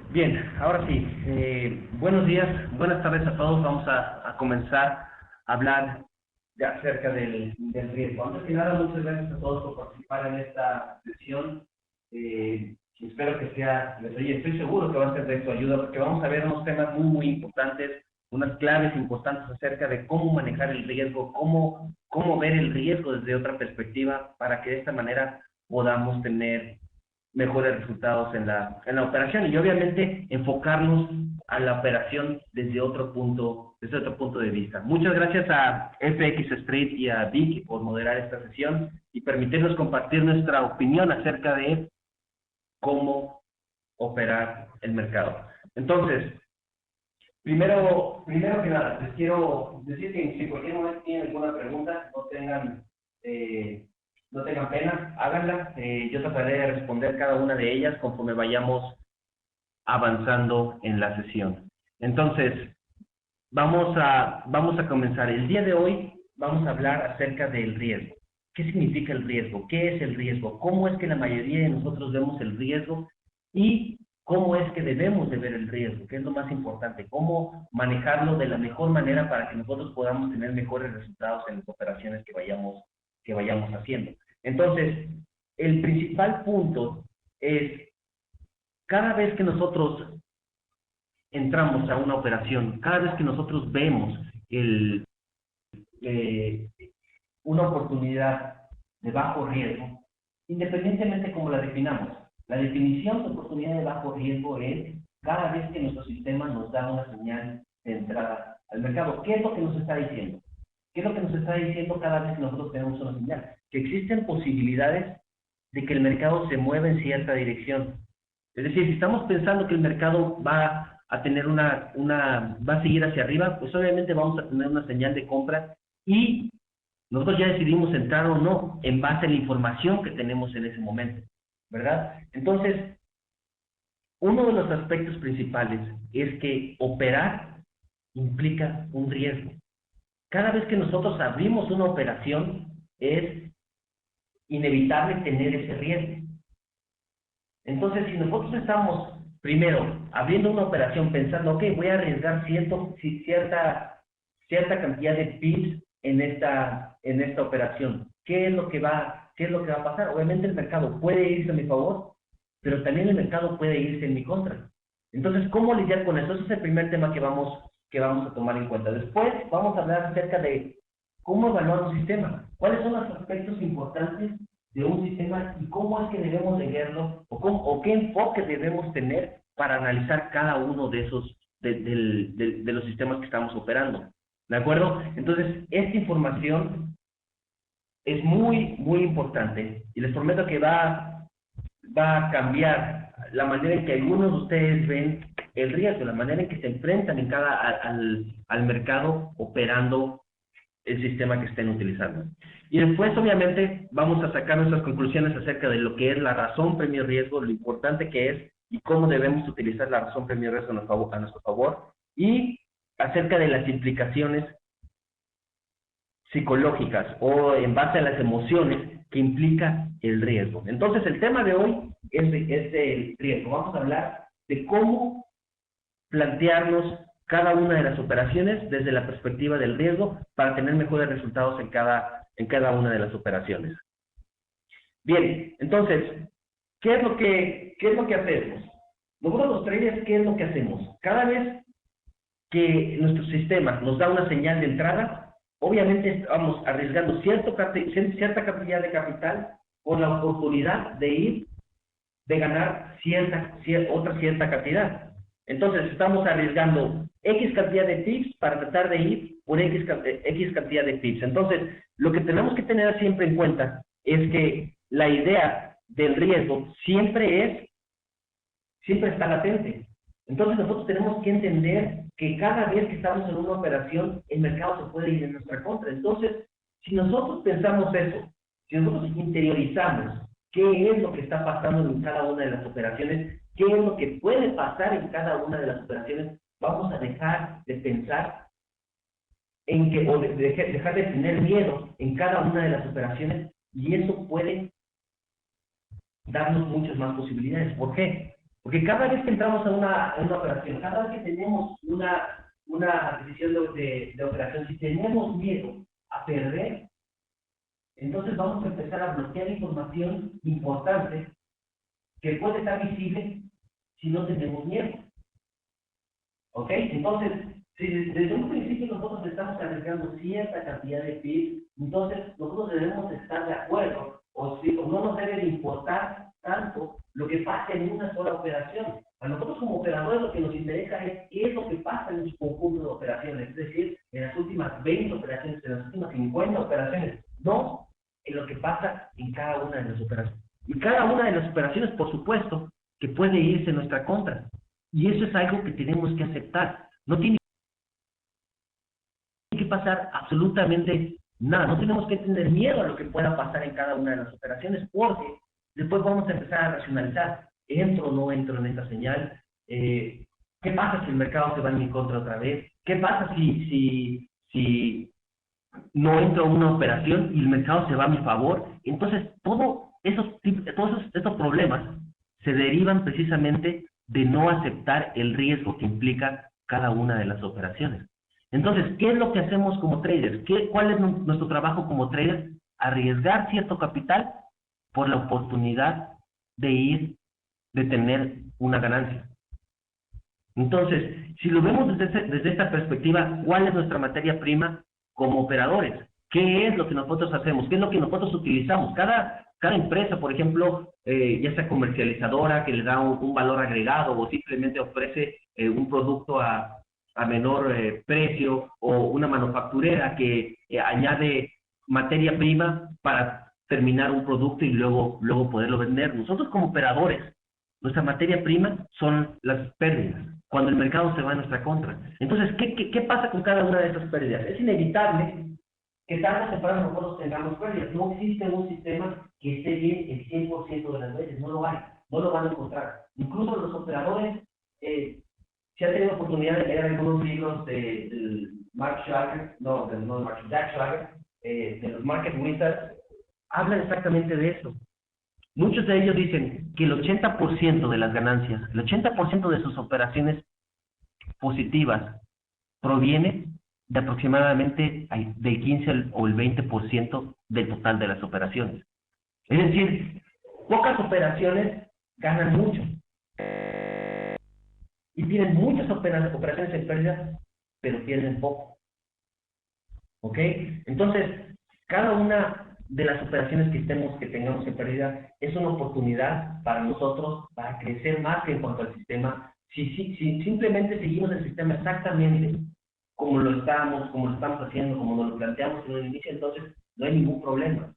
Bien, ahora sí, buenos días, buenas tardes a todos. Vamos a comenzar a hablar acerca del riesgo. Antes que nada, muchas gracias a todos por participar en esta sesión. Espero que sea, estoy seguro que va a ser de su ayuda, porque vamos a ver unos temas muy importantes, unas claves importantes acerca de cómo manejar el riesgo, cómo ver el riesgo desde otra perspectiva, para que de esta manera podamos tener mejores resultados en la operación y obviamente enfocarnos a la operación desde otro punto de vista. Muchas gracias a FX Street y a Vicky por moderar esta sesión y permitirnos compartir nuestra opinión acerca de cómo operar el mercado. Entonces, primero que nada, les quiero decir que si en cualquier momento tienen alguna pregunta, no tengan pena, háganla. Yo trataré de responder cada una de ellas conforme vayamos avanzando en la sesión. Entonces, vamos a comenzar. El día de hoy vamos a hablar acerca del riesgo. ¿Qué significa el riesgo? ¿Qué es el riesgo? ¿Cómo es que la mayoría de nosotros vemos el riesgo? Y cómo es que debemos de ver el riesgo, que es lo más importante, cómo manejarlo de la mejor manera para que nosotros podamos tener mejores resultados en las operaciones que vayamos haciendo. Entonces, el principal punto es, cada vez que nosotros entramos a una operación, cada vez que nosotros vemos una oportunidad de bajo riesgo, independientemente cómo la definamos, la definición de oportunidad de bajo riesgo es cada vez que nuestro sistema nos da una señal de entrada al mercado. ¿Qué es lo que nos está diciendo? ¿Qué es lo que nos está diciendo cada vez que nosotros tenemos una señal? Que existen posibilidades de que el mercado se mueva en cierta dirección. Es decir, si estamos pensando que el mercado va a tener va a seguir hacia arriba, pues obviamente vamos a tener una señal de compra y nosotros ya decidimos entrar o no en base a la información que tenemos en ese momento, ¿verdad? Entonces, uno de los aspectos principales es que operar implica un riesgo. Cada vez que nosotros abrimos una operación, es inevitable tener ese riesgo. Entonces, si nosotros estamos, primero, abriendo una operación pensando, ok, voy a arriesgar cierta cantidad de pips en esta operación, ¿qué es lo que va a pasar? Obviamente el mercado puede irse a mi favor, pero también el mercado puede irse en mi contra. Entonces, ¿cómo lidiar con eso? Ese es el primer tema que vamos a tomar en cuenta. Después vamos a hablar acerca de cómo evaluar un sistema, cuáles son los aspectos importantes de un sistema y cómo es que debemos de verlo o qué enfoque debemos tener para analizar cada uno de esos de los sistemas que estamos operando. ¿De acuerdo? Entonces, esta información es muy importante y les prometo que va a cambiar la manera en que algunos de ustedes ven el riesgo, la manera en que se enfrentan al mercado operando el sistema que estén utilizando. Y después, obviamente, vamos a sacar nuestras conclusiones acerca de lo que es la razón premio riesgo, lo importante que es y cómo debemos utilizar la razón premio riesgo a nuestro favor, y acerca de las implicaciones psicológicas o en base a las emociones que implica el riesgo. Entonces, el tema de hoy es el riesgo. Vamos a hablar de cómo plantearnos cada una de las operaciones desde la perspectiva del riesgo para tener mejores resultados en cada una de las operaciones. Bien, entonces, ¿qué es lo que hacemos? Nosotros los traders, ¿qué es lo que hacemos? Cada vez que nuestro sistema nos da una señal de entrada, obviamente estamos arriesgando cierta cantidad de capital por la oportunidad de ganar otra cierta cantidad. Entonces, estamos arriesgando X cantidad de pips para tratar de ir por X cantidad de pips. Entonces, lo que tenemos que tener siempre en cuenta es que la idea del riesgo siempre está latente. Entonces, nosotros tenemos que entender que cada vez que estamos en una operación, el mercado se puede ir en nuestra contra. Entonces, si nosotros pensamos eso, si nosotros interiorizamos qué es lo que está pasando en cada una de las operaciones, qué es lo que puede pasar en cada una de las operaciones, vamos a dejar de pensar dejar de tener miedo en cada una de las operaciones, y eso puede darnos muchas más posibilidades. ¿Por qué? Porque cada vez que entramos a una operación, cada vez que tenemos una adquisición de operación, si tenemos miedo a perder, entonces vamos a empezar a bloquear información importante que puede estar visible si no tenemos miedo. ¿Ok? Entonces, si desde un principio nosotros estamos arriesgando cierta cantidad de PIB, entonces nosotros debemos estar de acuerdo, o no nos debe de importar tanto lo que pasa en una sola operación. A nosotros como operadores lo que nos interesa es qué es lo que pasa en su conjunto de operaciones, es decir, en las últimas 20 operaciones, en las últimas 50 operaciones, no en lo que pasa en cada una de las operaciones. Y cada una de las operaciones, por supuesto, que puede irse en nuestra contra. Y eso es algo que tenemos que aceptar. No tiene que pasar absolutamente nada. No tenemos que tener miedo a lo que pueda pasar en cada una de las operaciones, porque después vamos a empezar a racionalizar. ¿Entro o no entro en esta señal? ¿Qué pasa si el mercado se va en mi contra otra vez? ¿Qué pasa si no entro a una operación y el mercado se va a mi favor? Entonces, todos estos problemas se derivan precisamente de no aceptar el riesgo que implica cada una de las operaciones. Entonces, ¿qué es lo que hacemos como traders? ¿Cuál es nuestro trabajo como traders? Arriesgar cierto capital por la oportunidad de tener una ganancia. Entonces, si lo vemos desde esta perspectiva, ¿cuál es nuestra materia prima como operadores? ¿Qué es lo que nosotros hacemos? ¿Qué es lo que nosotros utilizamos? Cada empresa, por ejemplo, ya sea comercializadora, que le da un valor agregado o simplemente ofrece un producto a menor precio, o una manufacturera que añade materia prima para terminar un producto y luego poderlo vender. Nosotros como operadores, nuestra materia prima son las pérdidas, cuando el mercado se va en nuestra contra. Entonces, ¿qué pasa con cada una de esas pérdidas? Es inevitable que tarde o temprano nosotros tengamos pérdidas. No existe un sistema que esté bien el 100% de las veces, no lo hay, no lo van a encontrar. Incluso los operadores, si han tenido oportunidad de leer algunos libros de Mark Schlager, Jack Schlager, de los Market Wizards, hablan exactamente de eso. Muchos de ellos dicen que el 80% de las ganancias, el 80% de sus operaciones positivas proviene de aproximadamente del 15 o el 20% del total de las operaciones. Es decir, pocas operaciones ganan mucho. Y tienen muchas operaciones en pérdida, pero pierden poco. ¿Ok? Entonces, cada una de las operaciones que tengamos en pérdida es una oportunidad para nosotros para crecer más en cuanto al sistema. Si simplemente seguimos el sistema exactamente como lo estamos haciendo, como nos lo planteamos en un inicio, entonces no hay ningún problema.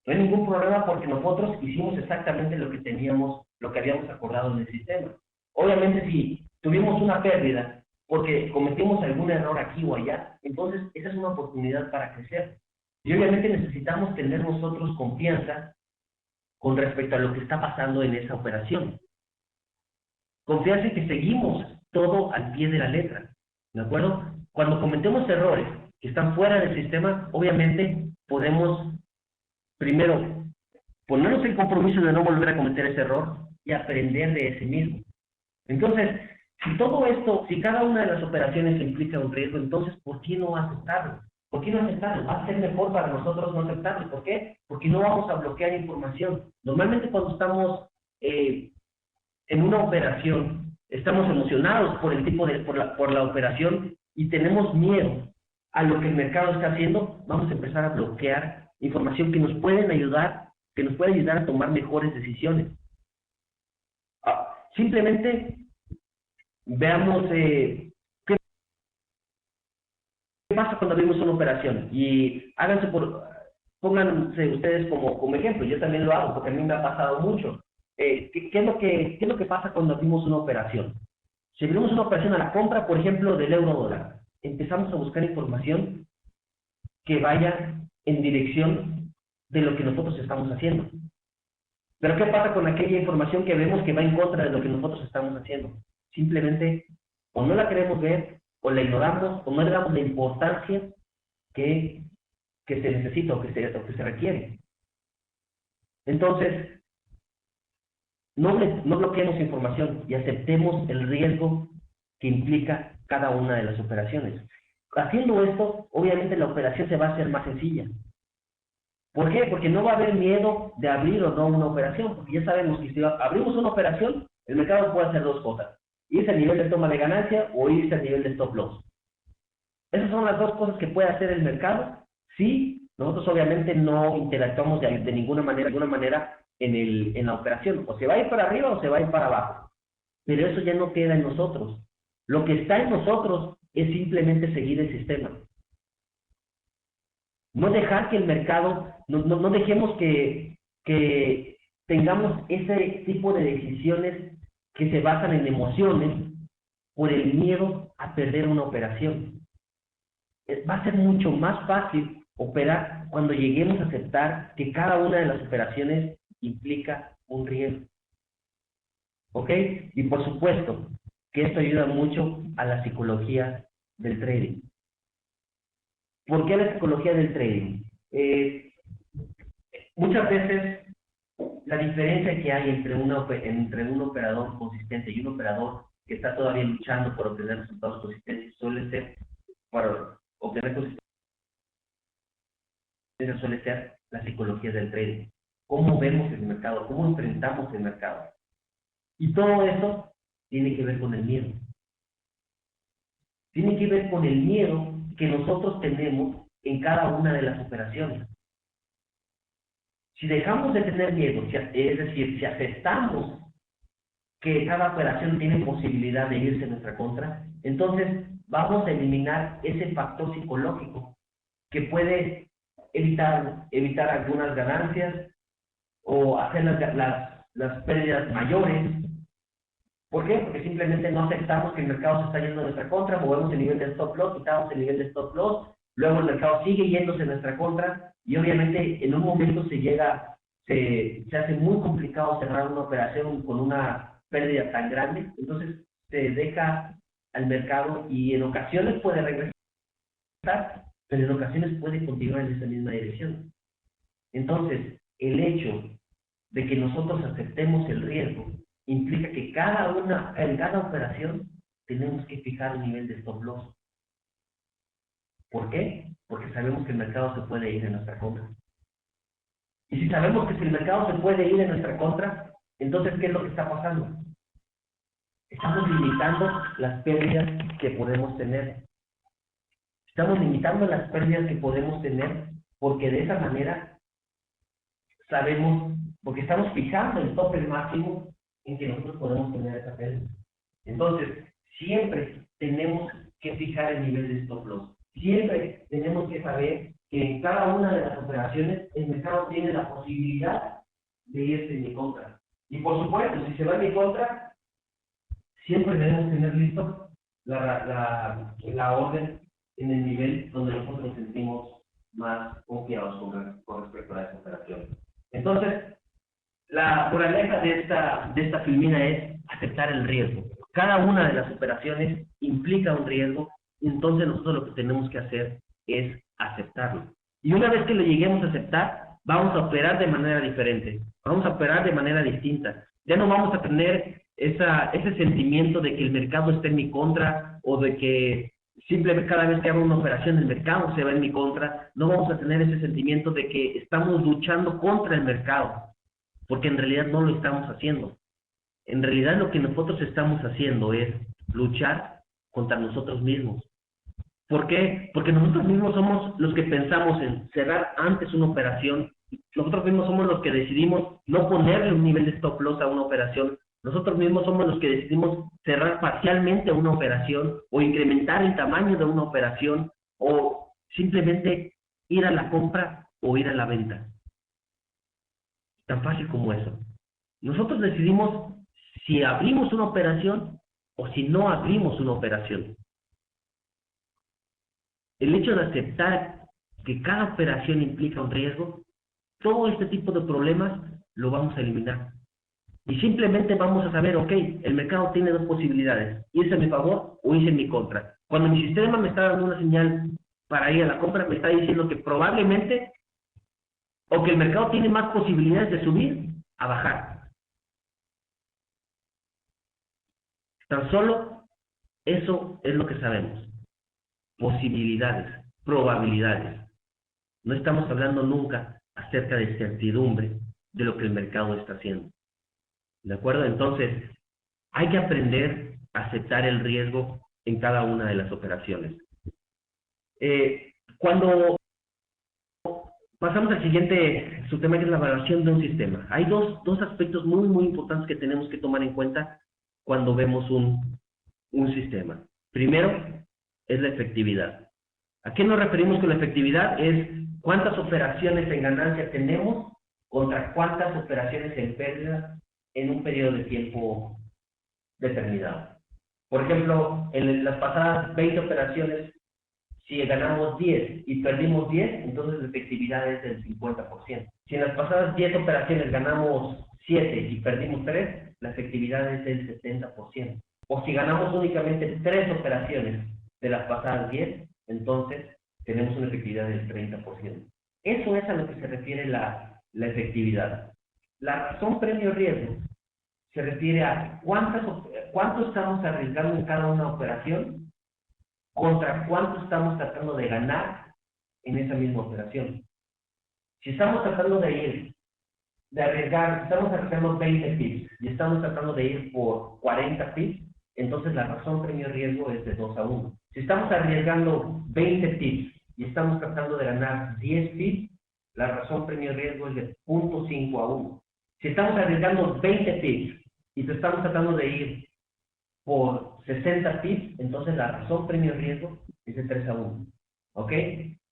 No hay ningún problema porque nosotros hicimos exactamente lo que habíamos acordado en el sistema. Obviamente, si tuvimos una pérdida porque cometimos algún error aquí o allá, entonces esa es una oportunidad para crecer. Y obviamente necesitamos tener nosotros confianza con respecto a lo que está pasando en esa operación. Confianza en que seguimos todo al pie de la letra. ¿De acuerdo? Cuando cometemos errores que están fuera del sistema, obviamente podemos primero ponernos el compromiso de no volver a cometer ese error y aprender de ese mismo. Entonces, si cada una de las operaciones implica un riesgo, entonces, ¿por qué no aceptarlo? ¿Por qué no aceptarlo? Va a ser mejor para nosotros no aceptarlo. ¿Por qué? Porque no vamos a bloquear información. Normalmente cuando estamos en una operación, estamos emocionados por la operación y tenemos miedo a lo que el mercado está haciendo, vamos a empezar a bloquear información que nos puede ayudar a tomar mejores decisiones. Simplemente veamos qué pasa cuando abrimos una operación y pónganse ustedes como ejemplo. Yo también lo hago porque a mí me ha pasado mucho. ¿Qué es lo que pasa cuando abrimos una operación? Si abrimos una operación a la compra, por ejemplo, del euro-dólar, empezamos a buscar información que vaya en dirección de lo que nosotros estamos haciendo. Pero ¿qué pasa con aquella información que vemos que va en contra de lo que nosotros estamos haciendo? Simplemente o no la queremos ver, o la ignoramos, o no le damos la importancia que se necesita o que se requiere. Entonces, no bloqueemos información y aceptemos el riesgo que implica cada una de las operaciones. Haciendo esto, obviamente la operación se va a hacer más sencilla. ¿Por qué? Porque no va a haber miedo de abrir o no una operación, porque ya sabemos que si abrimos una operación, el mercado puede hacer dos cosas: irse al nivel de toma de ganancia o irse al nivel de stop loss. Esas son las dos cosas que puede hacer el mercado si nosotros obviamente no interactuamos de ninguna manera en la operación. O se va a ir para arriba o se va a ir para abajo. Pero eso ya no queda en nosotros. Lo que está en nosotros es simplemente seguir el sistema. No dejar que el mercado, no dejemos que tengamos ese tipo de decisiones que se basan en emociones por el miedo a perder una operación. Va a ser mucho más fácil operar cuando lleguemos a aceptar que cada una de las operaciones implica un riesgo. ¿Ok? Y por supuesto que esto ayuda mucho a la psicología del trading. ¿Por qué la psicología del trading? Muchas veces la diferencia que hay entre un operador consistente y un operador que está todavía luchando por obtener resultados consistentes suele ser la psicología del trading. Cómo vemos el mercado, cómo enfrentamos el mercado. Y todo eso tiene que ver con el miedo. Tiene que ver con el miedo que nosotros tenemos en cada una de las operaciones. Si dejamos de tener miedo, es decir, si aceptamos que cada operación tiene posibilidad de irse en nuestra contra, entonces vamos a eliminar ese factor psicológico que puede evitar algunas ganancias o hacer las pérdidas mayores. ¿Por qué? Porque simplemente no aceptamos que el mercado se está yendo en nuestra contra, movemos el nivel de stop loss, quitamos el nivel de stop loss, luego el mercado sigue yéndose en nuestra contra y obviamente en un momento se hace muy complicado cerrar una operación con una pérdida tan grande. Entonces se deja al mercado y en ocasiones puede regresar, pero en ocasiones puede continuar en esa misma dirección. Entonces, el hecho de que nosotros aceptemos el riesgo implica que en cada operación tenemos que fijar un nivel de stop loss. ¿Por qué? Porque sabemos que el mercado se puede ir en nuestra contra. Y si sabemos que si el mercado se puede ir en nuestra contra, entonces ¿qué es lo que está pasando? Estamos limitando las pérdidas que podemos tener. Estamos limitando las pérdidas que podemos tener porque de esa manera sabemos, porque estamos fijando el tope máximo en que nosotros podemos tener esa pérdida. Entonces, siempre tenemos que fijar el nivel de stop loss. Siempre tenemos que saber que en cada una de las operaciones el mercado tiene la posibilidad de irse en mi contra. Y por supuesto, si se va en mi contra, siempre debemos tener listo la orden en el nivel donde nosotros nos sentimos más confiados con respecto a esa operación. Entonces, la moraleja de esta filmina es aceptar el riesgo. Cada una de las operaciones implica un riesgo, entonces nosotros lo que tenemos que hacer es aceptarlo. Y una vez que lo lleguemos a aceptar, vamos a operar de manera diferente, vamos a operar de manera distinta. Ya no vamos a tener ese sentimiento de que el mercado está en mi contra o de que simplemente cada vez que hago una operación el mercado se va en mi contra. No vamos a tener ese sentimiento de que estamos luchando contra el mercado, porque en realidad no lo estamos haciendo. En realidad lo que nosotros estamos haciendo es luchar contra nosotros mismos. ¿Por qué? Porque nosotros mismos somos los que pensamos en cerrar antes una operación. Nosotros mismos somos los que decidimos no ponerle un nivel de stop loss a una operación. Nosotros mismos somos los que decidimos cerrar parcialmente una operación o incrementar el tamaño de una operación o simplemente ir a la compra o ir a la venta. Tan fácil como eso. Nosotros decidimos si abrimos una operación o si no abrimos una operación. El hecho de aceptar que cada operación implica un riesgo, todo este tipo de problemas lo vamos a eliminar. Y simplemente vamos a saber, ok, el mercado tiene dos posibilidades, irse a mi favor o irse en mi contra. Cuando mi sistema me está dando una señal para ir a la compra, me está diciendo que probablemente, o que el mercado tiene más posibilidades de subir a bajar. Tan solo eso es lo que sabemos. Posibilidades, probabilidades. No estamos hablando nunca acerca de certidumbre de lo que el mercado está haciendo. ¿De acuerdo? Entonces, hay que aprender a aceptar el riesgo en cada una de las operaciones. Cuando pasamos al siguiente subtema, que es la evaluación de un sistema, hay dos aspectos muy importantes que tenemos que tomar en cuenta cuando vemos un sistema. Primero, es la efectividad. ¿A qué nos referimos con la efectividad? Es cuántas operaciones en ganancia tenemos contra cuántas operaciones en pérdida en un periodo de tiempo determinado. Por ejemplo, en las pasadas 20 operaciones, si ganamos 10 y perdimos 10, entonces la efectividad es del 50%. Si en las pasadas 10 operaciones ganamos 7 y perdimos 3, la efectividad es del 70%. O si ganamos únicamente 3 operaciones de las pasadas 10, entonces tenemos una efectividad del 30%. Eso es a lo que se refiere la efectividad. La razón premio-riesgo se refiere a cuánto estamos arriesgando en cada una operación contra cuánto estamos tratando de ganar en esa misma operación. Si estamos tratando de arriesgar, estamos arriesgando 20 pips y estamos tratando de ir por 40 pips, entonces la razón premio-riesgo es de 2-1. Si estamos arriesgando 20 pips y estamos tratando de ganar 10 pips, la razón premio-riesgo es de 0.5-1. Si estamos arriesgando 20 pips y estamos tratando de ir por 60 pips, entonces la razón premio-riesgo es de 3-1. ¿Ok?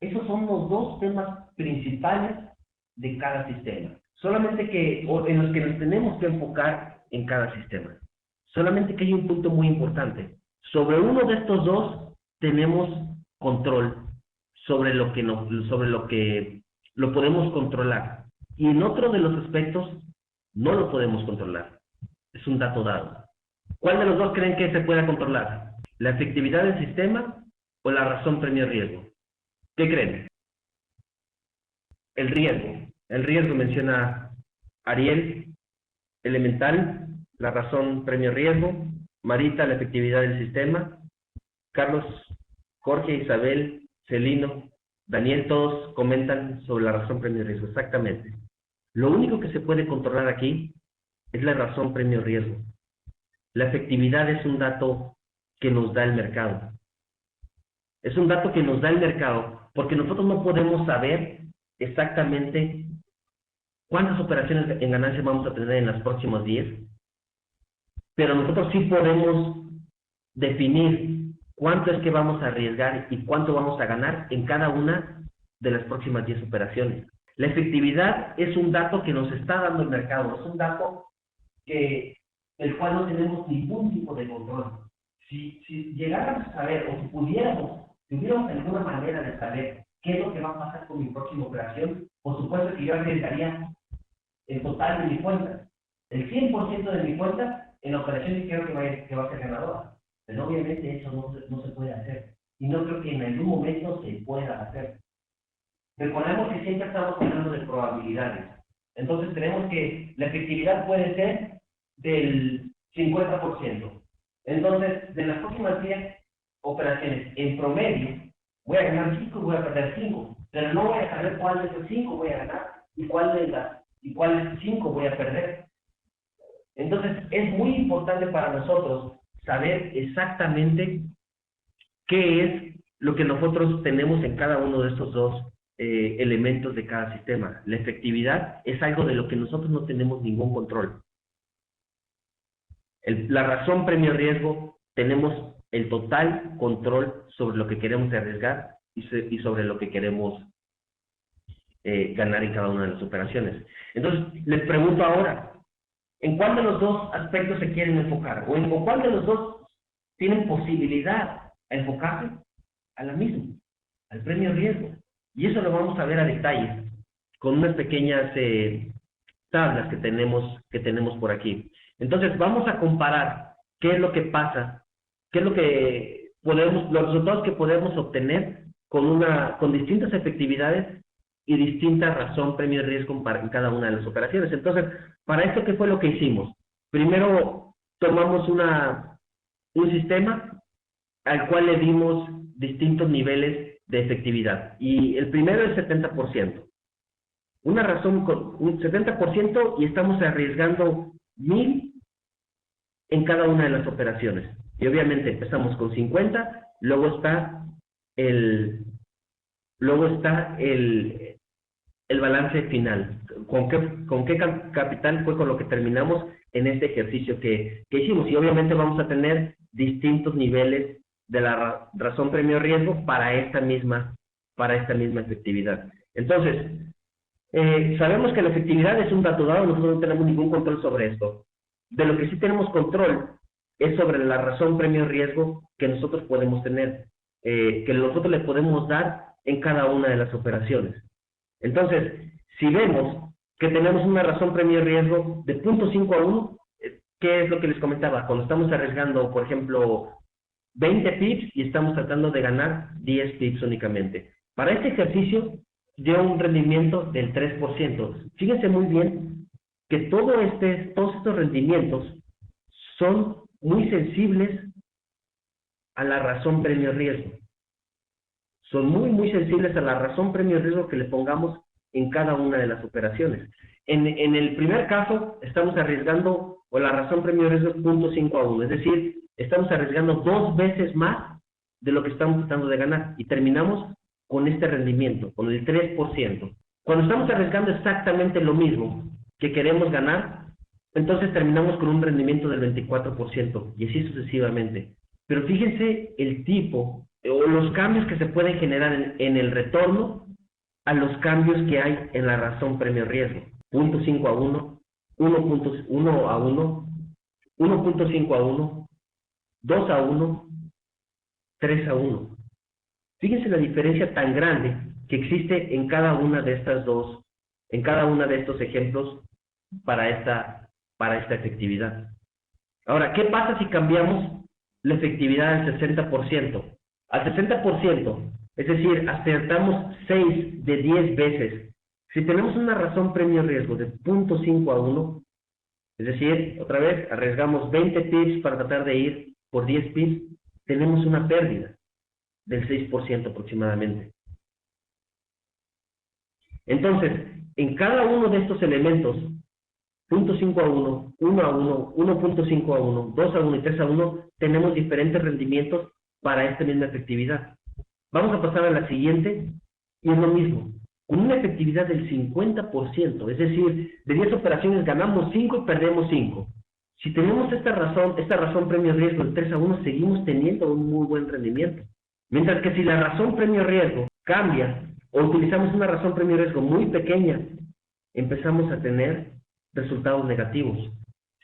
Esos son los dos temas principales de cada sistema. Solamente en los que nos tenemos que enfocar en cada sistema. Solamente que hay un punto muy importante. Sobre uno de estos dos tenemos control sobre lo que lo podemos controlar. Y en otro de los aspectos no lo podemos controlar. Es un dato dado. ¿Cuál de los dos creen que se pueda controlar? ¿La efectividad del sistema o la razón premio-riesgo? ¿Qué creen? El riesgo. El riesgo menciona Ariel, Elemental, la razón premio-riesgo, Marita, la efectividad del sistema, Carlos, Jorge, Isabel, Celino, Daniel, todos comentan sobre la razón premio-riesgo. Exactamente. Lo único que se puede controlar aquí es la razón premio-riesgo. La efectividad es un dato que nos da el mercado. Es un dato que nos da el mercado porque nosotros no podemos saber exactamente cuántas operaciones en ganancia vamos a tener en las próximas 10, pero nosotros sí podemos definir cuánto es que vamos a arriesgar y cuánto vamos a ganar en cada una de las próximas 10 operaciones. La efectividad es un dato que nos está dando el mercado, es un dato del cual no tenemos ningún tipo de control. Si llegáramos a saber, o si tuviéramos alguna manera de saber qué es lo que va a pasar con mi próxima operación, por supuesto que yo arriesgaría el total de mi cuenta, el 100% de mi cuenta en la operación que creo que va a ser ganadora. Pero obviamente eso no se puede hacer. Y no creo que en algún momento se pueda hacer. Recordemos que siempre estamos hablando de probabilidades. Entonces tenemos que la efectividad puede ser del 50%. Entonces, de las próximas 10 operaciones, en promedio, voy a ganar 5 y voy a perder 5. Pero no voy a saber cuál de esos 5 voy a ganar y cuál de esos 5 voy a perder. Entonces, es muy importante para nosotros saber exactamente qué es lo que nosotros tenemos en cada uno de estos dos elementos de cada sistema. La efectividad es algo de lo que nosotros no tenemos ningún control. La razón premio-riesgo, tenemos el total control sobre lo que queremos arriesgar y sobre lo que queremos ganar en cada una de las operaciones. Entonces, les pregunto ahora, ¿en cuál de los dos aspectos se quieren enfocar? ¿O en cuál de los dos tienen posibilidad a enfocarse? A la misma, al premio-riesgo. Y eso lo vamos a ver a detalle, con unas pequeñas tablas que tenemos por aquí. Entonces, vamos a comparar qué es lo que pasa, qué es lo que los resultados que podemos obtener con distintas efectividades y distinta razón premio-riesgo en cada una de las operaciones. Entonces, para esto, ¿qué fue lo que hicimos? Primero, tomamos una un sistema al cual le dimos distintos niveles de efectividad. Y el primero es 70%. Una razón con un 70% y estamos arriesgando 1000 en cada una de las operaciones. Y obviamente empezamos con 50, luego está el balance final. ¿Con qué capital fue con lo que terminamos en este ejercicio que hicimos? Y obviamente vamos a tener distintos niveles de la razón premio riesgo para esta misma efectividad. Entonces, sabemos que la efectividad es un dato dado, nosotros no tenemos ningún control sobre esto. De lo que sí tenemos control es sobre la razón premio riesgo que nosotros podemos tener, que nosotros le podemos dar en cada una de las operaciones. Entonces, si vemos que tenemos una razón premio riesgo de 0.5 a 1, ¿qué es lo que les comentaba? Cuando estamos arriesgando, por ejemplo, 20 pips y estamos tratando de ganar 10 pips únicamente. Para este ejercicio dio un rendimiento del 3%. Fíjense muy bien que todos estos rendimientos son muy sensibles a la razón premio riesgo. Son muy sensibles a la razón premio riesgo que le pongamos en cada una de las operaciones. En el primer caso, estamos arriesgando, o la razón premio riesgo es 0.5 a 1, es decir, estamos arriesgando 2 veces más de lo que estamos tratando de ganar, y terminamos con este rendimiento, con el 3%. Cuando estamos arriesgando exactamente lo mismo que queremos ganar, entonces terminamos con un rendimiento del 24%, y así sucesivamente. Pero fíjense el tipo, o los cambios que se pueden generar en el retorno a los cambios que hay en la razón premio riesgo. 0.5 a 1, 1.1 a 1, 1.5 a 1, 2 a 1, 3 a 1. Fíjense la diferencia tan grande que existe en cada una de estas dos, en cada uno de estos ejemplos para esta efectividad. Ahora, ¿qué pasa si cambiamos la efectividad al 60%? Al 60%, es decir, acertamos 6 de 10 veces. Si tenemos una razón premio riesgo de 0.5 a 1, es decir, otra vez, arriesgamos 20 pips para tratar de ir por 10 pips, tenemos una pérdida del 6% aproximadamente. Entonces, en cada uno de estos elementos, 0.5 a 1, 1 a 1, 1.5 a 1, 2 a 1 y 3 a 1, tenemos diferentes rendimientos para esta misma efectividad. Vamos a pasar a la siguiente, y es lo mismo. Con una efectividad del 50%, es decir, de 10 operaciones ganamos 5 y perdemos 5. Si tenemos esta razón premio riesgo del 3 a 1, seguimos teniendo un muy buen rendimiento. Mientras que si la razón premio riesgo cambia, o utilizamos una razón premio riesgo muy pequeña, empezamos a tener resultados negativos.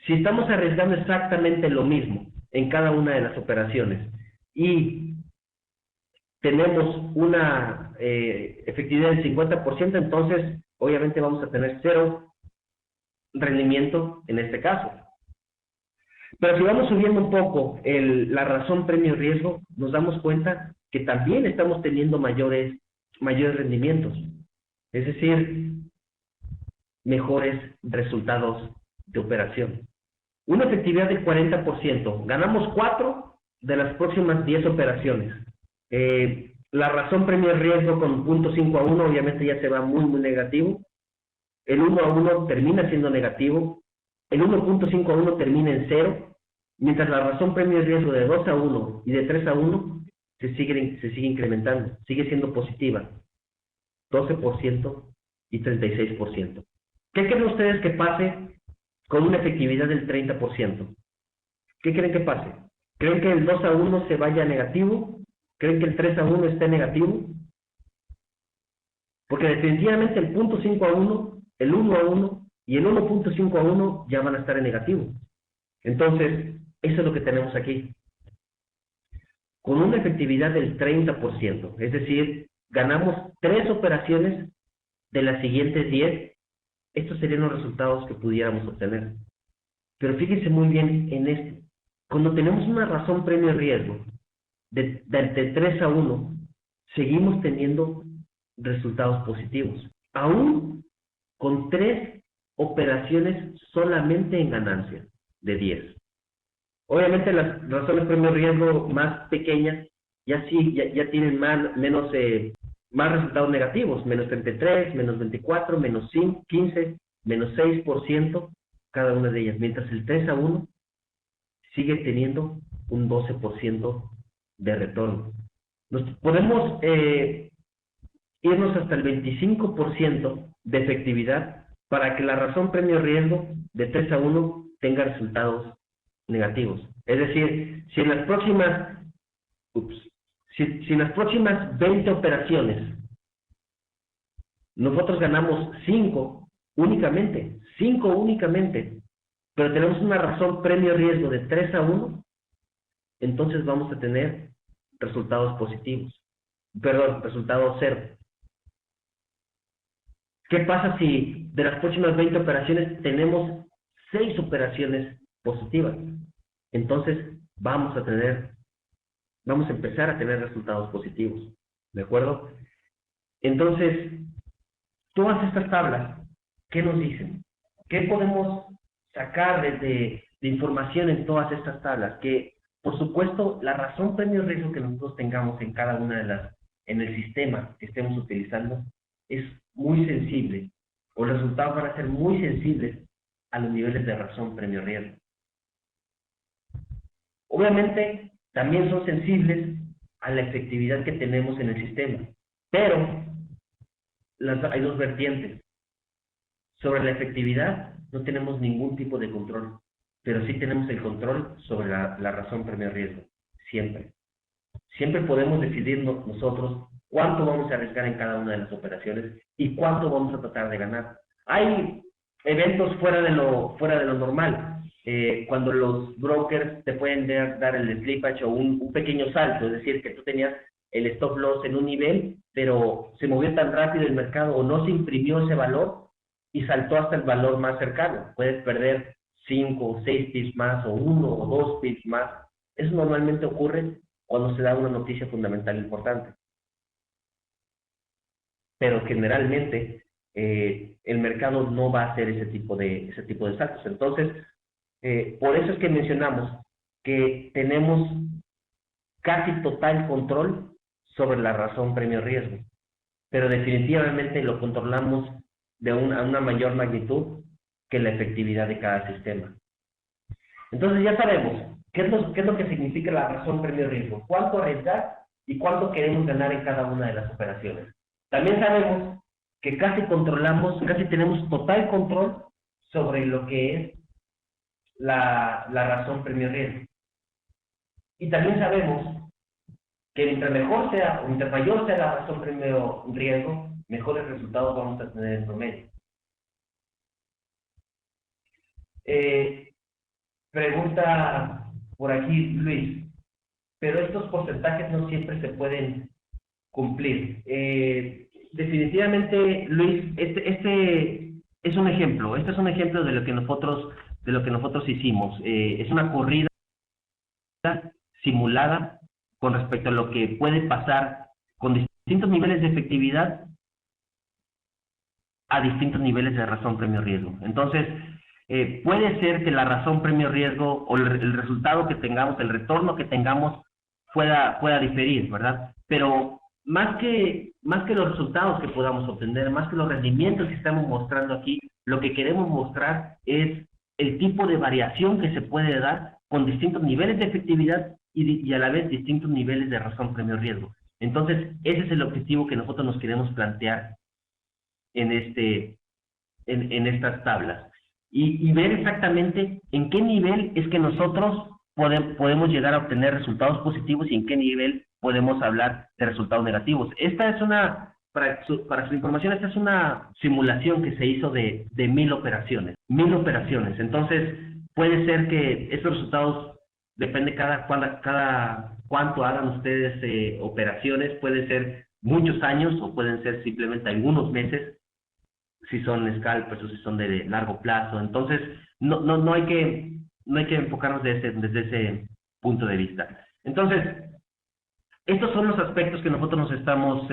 Si estamos arriesgando exactamente lo mismo en cada una de las operaciones y tenemos una efectividad del 50%, entonces obviamente vamos a tener 0 rendimiento en este caso. Pero si vamos subiendo un poco la razón premio riesgo, nos damos cuenta que también estamos teniendo mayores rendimientos. Es decir, mejores resultados de operación. Una efectividad del 40%. Ganamos 4 de las próximas 10 operaciones. La razón premio riesgo con 0.5 a 1 obviamente ya se va muy negativo. El 1 a 1 termina siendo negativo. El 1.5 a 1 termina en 0. Mientras la razón premio riesgo de 2 a 1 y de 3 a 1 se sigue incrementando. Sigue siendo positiva. 12% y 36%. ¿Qué creen ustedes que pase con una efectividad del 30%? ¿Qué creen que pase? ¿Creen que el 2 a 1 se vaya negativo? ¿Creen que el 3 a 1 esté negativo? Porque definitivamente el 0.5 a 1, el 1 a 1 y el 1.5 a 1 ya van a estar en negativo. Entonces, eso es lo que tenemos aquí. Con una efectividad del 30%, es decir, ganamos 3 operaciones de las siguientes 10, estos serían los resultados que pudiéramos obtener. Pero fíjense muy bien en esto. Cuando tenemos una razón premio riesgo de 3 a 1, seguimos teniendo resultados positivos. Aún con 3 operaciones solamente en ganancia de 10. Obviamente las razones premio-riesgo más pequeñas ya tienen más resultados negativos, menos 33, menos 24, menos 15, menos 6%, cada una de ellas, mientras el 3-1 sigue teniendo un 12% de retorno. Podemos irnos hasta el 25% de efectividad para que la razón premio-riesgo de 3-1 tenga resultados negativos. Es decir, si en las próximas 20 operaciones nosotros ganamos 5 únicamente, pero tenemos una razón premio-riesgo de 3-1, entonces vamos a tener resultados positivos. Perdón, resultado 0. ¿Qué pasa si de las próximas 20 operaciones tenemos 6 operaciones positivas? Entonces vamos a empezar a tener resultados positivos, ¿de acuerdo? Entonces, todas estas tablas, ¿qué nos dicen? ¿Qué podemos sacar de información en todas estas tablas? Que, por supuesto, la razón premio-riesgo que nosotros tengamos en cada una en el sistema que estemos utilizando, es muy sensible, o los resultados van a ser muy sensibles a los niveles de razón premio-riesgo. Obviamente, también son sensibles a la efectividad que tenemos en el sistema, pero hay dos vertientes. Sobre la efectividad no tenemos ningún tipo de control, pero sí tenemos el control sobre la razón premio-riesgo, siempre. Siempre podemos decidir nosotros cuánto vamos a arriesgar en cada una de las operaciones y cuánto vamos a tratar de ganar. Hay eventos fuera de lo normal, cuando los brokers te pueden dar el slippage o un pequeño salto, es decir, que tú tenías el stop loss en un nivel, pero se movió tan rápido el mercado o no se imprimió ese valor y saltó hasta el valor más cercano. Puedes perder 5 o 6 pips más, o 1 o 2 pips más. Eso normalmente ocurre cuando se da una noticia fundamental importante. Pero generalmente el mercado no va a hacer ese tipo de saltos. Entonces, por eso es que mencionamos que tenemos casi total control sobre la razón premio-riesgo, pero definitivamente lo controlamos a una mayor magnitud que la efectividad de cada sistema. Entonces ya sabemos qué es lo que significa la razón premio-riesgo, cuánto arriesgar y cuánto queremos ganar en cada una de las operaciones. También sabemos que casi tenemos total control sobre lo que es la razón premio-riesgo. Y también sabemos que mientras mayor sea la razón premio-riesgo, mejores resultados vamos a tener en promedio. Pregunta por aquí Luis, pero estos porcentajes no siempre se pueden cumplir. Definitivamente, Luis, este es un ejemplo. Este es un ejemplo de lo que nosotros hicimos. Es una corrida simulada con respecto a lo que puede pasar con distintos niveles de efectividad a distintos niveles de razón premio-riesgo. Entonces, puede ser que la razón premio-riesgo o el resultado que tengamos, el retorno que tengamos, pueda diferir, ¿verdad? Pero más que los resultados que podamos obtener, más que los rendimientos que estamos mostrando aquí, lo que queremos mostrar es el tipo de variación que se puede dar con distintos niveles de efectividad y a la vez distintos niveles de razón premio-riesgo. Entonces, ese es el objetivo que nosotros nos queremos plantear en estas tablas. Y ver exactamente en qué nivel es que nosotros podemos llegar a obtener resultados positivos y en qué nivel podemos hablar de resultados negativos. Esta es para su información, esta es una simulación que se hizo de 1000 operaciones. 1000 operaciones. Entonces, puede ser que estos resultados, depende cuánto hagan ustedes operaciones, puede ser muchos años o pueden ser simplemente algunos meses, si son scalpers o si son de largo plazo. Entonces, no hay que enfocarnos desde ese punto de vista. Entonces, estos son los aspectos que nosotros nos estamos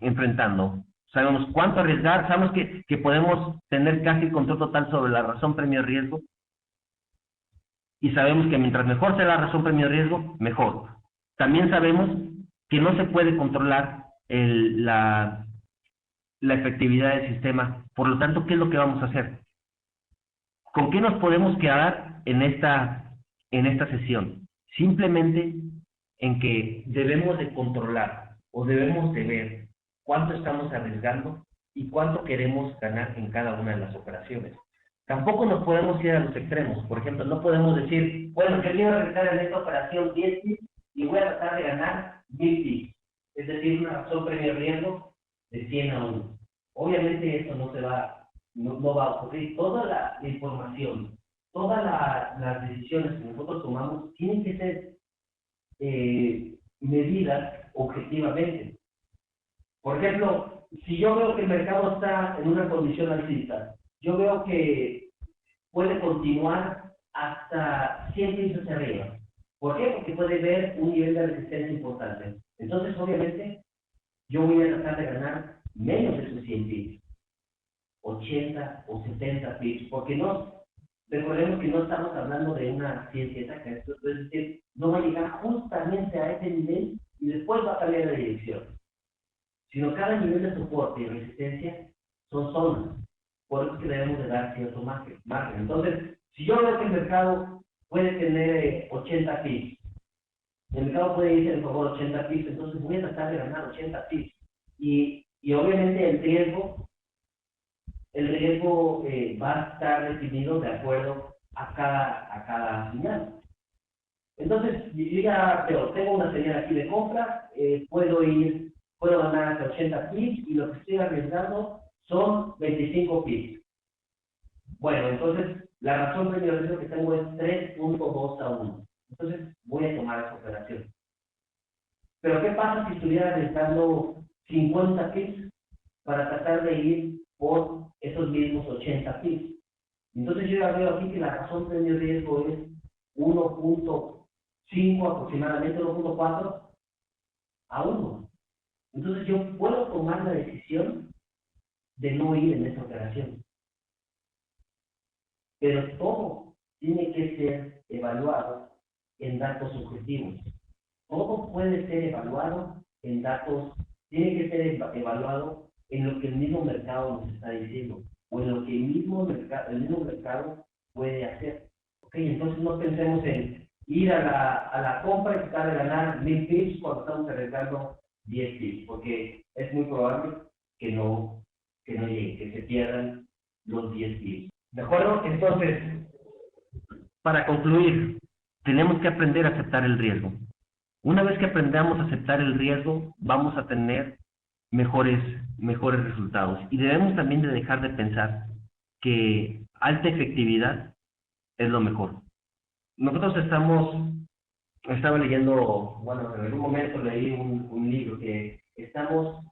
enfrentando. Sabemos cuánto arriesgar, sabemos que podemos tener casi control total sobre la razón premio-riesgo y sabemos que mientras mejor sea la razón premio riesgo, mejor. También sabemos que no se puede controlar la efectividad del sistema. Por lo tanto, ¿qué es lo que vamos a hacer? ¿Con qué nos podemos quedar en esta sesión? Simplemente en que debemos de controlar o debemos de ver cuánto estamos arriesgando y cuánto queremos ganar en cada una de las operaciones. Tampoco nos podemos ir a los extremos. Por ejemplo, no podemos decir, bueno, yo quiero arriesgar en esta operación 10 pips y voy a tratar de ganar 1000 pips. Es decir, una razón premio riesgo de 100 a 1. Obviamente eso no va a ocurrir. Toda la información, todas las decisiones que nosotros tomamos tienen que ser medidas objetivamente. Por ejemplo, si yo veo que el mercado está en una condición alcista, yo veo que puede continuar hasta 100 pips hacia arriba. ¿Por qué? Porque puede ver un nivel de resistencia importante. Entonces, obviamente, yo voy a tratar de ganar menos de esos 100 pips, 80 o 70 pips, porque recordemos que no estamos hablando de una ciencia exacta. Esto es decir, no va a llegar justamente a ese nivel y después va a cambiar de dirección. Sino cada nivel de soporte y resistencia son zonas. Por eso es que debemos de dar cierto margen. Entonces, si yo veo que el mercado puede tener 80 pips, el mercado puede irse en favor 80 pips, entonces voy a tratar de ganar 80 pips. Y obviamente el riesgo va a estar definido de acuerdo a cada señal. Entonces, yo ya tengo una señal aquí de compra, puedo ganar hasta 80 pips y lo que estoy arriesgando son 25 pips. Bueno, entonces la razón premio de riesgo que tengo es 3.2 a 1. Entonces voy a tomar esa operación. Pero ¿qué pasa si estuviera arriesgando 50 pips para tratar de ir por esos mismos 80 pips? Entonces yo ya veo aquí que la razón premio de riesgo es 1.5 aproximadamente, 1.4 a 1. Entonces yo puedo tomar la decisión de no ir en esa operación. Pero todo tiene que ser evaluado en datos objetivos. Todo puede ser evaluado en datos, tiene que ser evaluado en lo que el mismo mercado nos está diciendo, o en lo que el mismo mercado puede hacer. Okay, entonces no pensemos en ir a la compra y tratar de ganar 1000 pips cuando estamos arriesgando 10 pips, porque es muy probable que no llegue, que se pierdan los 10 pips. ¿De acuerdo? Entonces, para concluir, tenemos que aprender a aceptar el riesgo. Una vez que aprendamos a aceptar el riesgo, vamos a tener mejores resultados. Y debemos también de dejar de pensar que alta efectividad es lo mejor. Nosotros estaba leyendo, bueno, en algún momento leí un libro que pensamos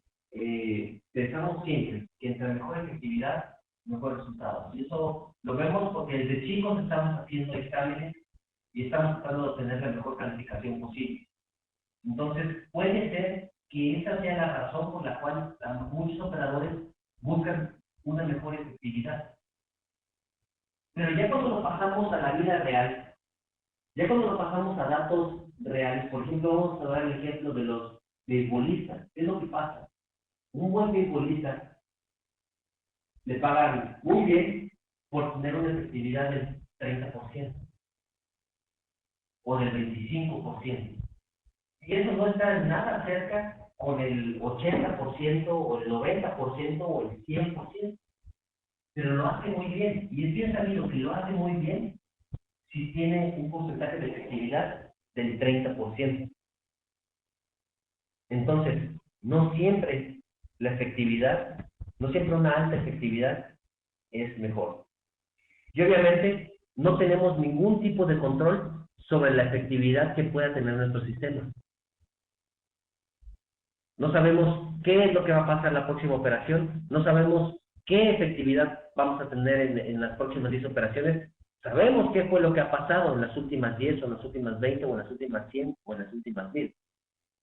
siempre que entre mejor efectividad, mejores resultados. Y eso lo vemos porque desde chicos estamos haciendo exámenes y estamos tratando de obtener la mejor calificación posible. Entonces, puede ser que esa sea la razón por la cual muchos operadores buscan una mejor efectividad. Pero ya cuando lo pasamos a la vida real, ya cuando lo pasamos a datos reales, por ejemplo, vamos a dar el ejemplo de los beisbolistas. ¿Qué es lo que pasa? Un buen beisbolista le pagan muy bien por tener una efectividad del 30% o del 25%. Y eso no está nada cerca con el 80% o el 90% o el 100%. Pero lo hace muy bien. Y es bien sabido que lo hace muy bien si tiene un porcentaje de efectividad del 30%. Entonces, no siempre una alta efectividad es mejor. Y obviamente no tenemos ningún tipo de control sobre la efectividad que pueda tener nuestro sistema. No sabemos qué es lo que va a pasar en la próxima operación, no sabemos qué efectividad vamos a tener en las próximas 10 operaciones. Sabemos qué fue lo que ha pasado en las últimas 10 o en las últimas 20 o en las últimas 100 o en las últimas 1000.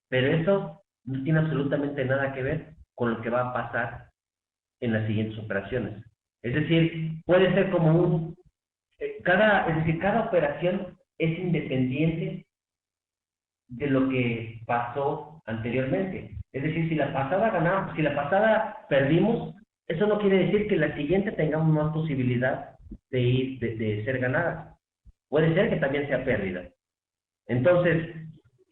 Pero eso no tiene absolutamente nada que ver con lo que va a pasar en las siguientes operaciones. Es decir, puede ser como cada operación es independiente de lo que pasó anteriormente. Es decir, si la pasada ganamos, si la pasada perdimos, eso no quiere decir que la siguiente tengamos más posibilidad de ser ganada. Puede ser que también sea pérdida. Entonces,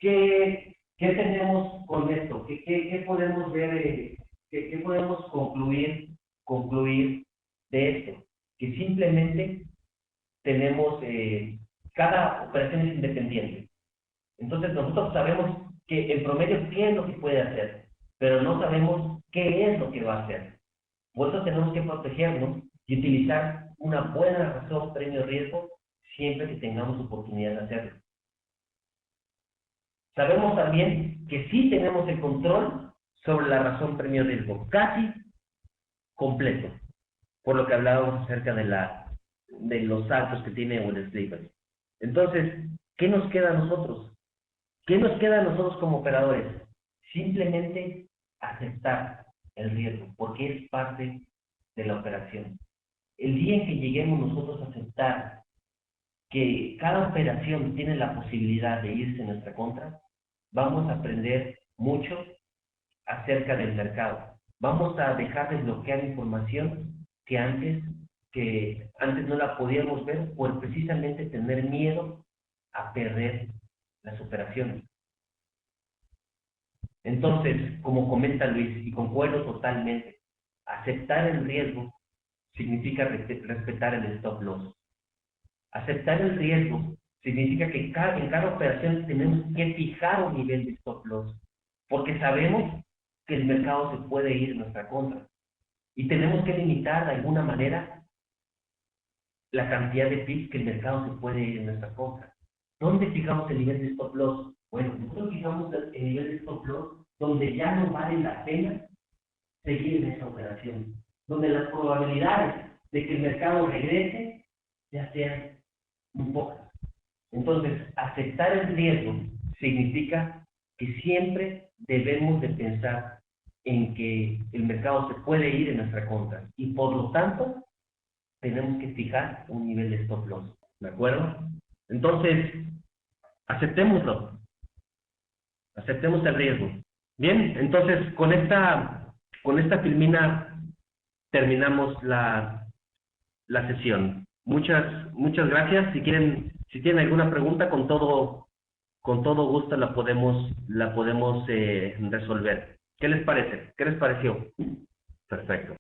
¿qué tenemos con esto? ¿Qué podemos ver? ¿Qué podemos concluir de esto? Que simplemente tenemos, cada operación es independiente. Entonces nosotros sabemos que en promedio qué es lo que puede hacer, pero no sabemos qué es lo que va a hacer. Por eso tenemos que protegernos y utilizar una buena razón premio-riesgo siempre que tengamos oportunidad de hacerlo. Sabemos también que sí tenemos el control sobre la razón premio-riesgo, casi completo, por lo que hablábamos acerca de los saltos que tiene Wall Street. Entonces, ¿qué nos queda a nosotros? ¿Qué nos queda a nosotros como operadores? Simplemente aceptar el riesgo, porque es parte de la operación. El día en que lleguemos nosotros a aceptar que cada operación tiene la posibilidad de irse en nuestra contra, vamos a aprender mucho acerca del mercado. Vamos a dejar de bloquear información que antes no la podíamos ver por precisamente tener miedo a perder las operaciones. Entonces, como comenta Luis, y concuerdo totalmente, aceptar el riesgo significa respetar el stop loss. Aceptar el riesgo significa que en cada operación tenemos que fijar un nivel de stop loss, porque sabemos que el mercado se puede ir en nuestra contra. Y tenemos que limitar de alguna manera la cantidad de pips que el mercado se puede ir en nuestra contra. ¿Dónde fijamos el nivel de stop loss? Bueno, nosotros fijamos el nivel de stop loss donde ya no vale la pena seguir en esa operación, donde las probabilidades de que el mercado regrese ya sean muy pocas. Entonces, aceptar el riesgo significa que siempre debemos de pensar en que el mercado se puede ir en nuestra contra y por lo tanto tenemos que fijar un nivel de stop loss, ¿de acuerdo? Entonces, aceptémoslo, aceptemos el riesgo. Bien, entonces con esta filmina terminamos la sesión. Muchas gracias. Si tienen alguna pregunta, con todo gusto la podemos resolver. ¿Qué les parece? ¿Qué les pareció? Perfecto.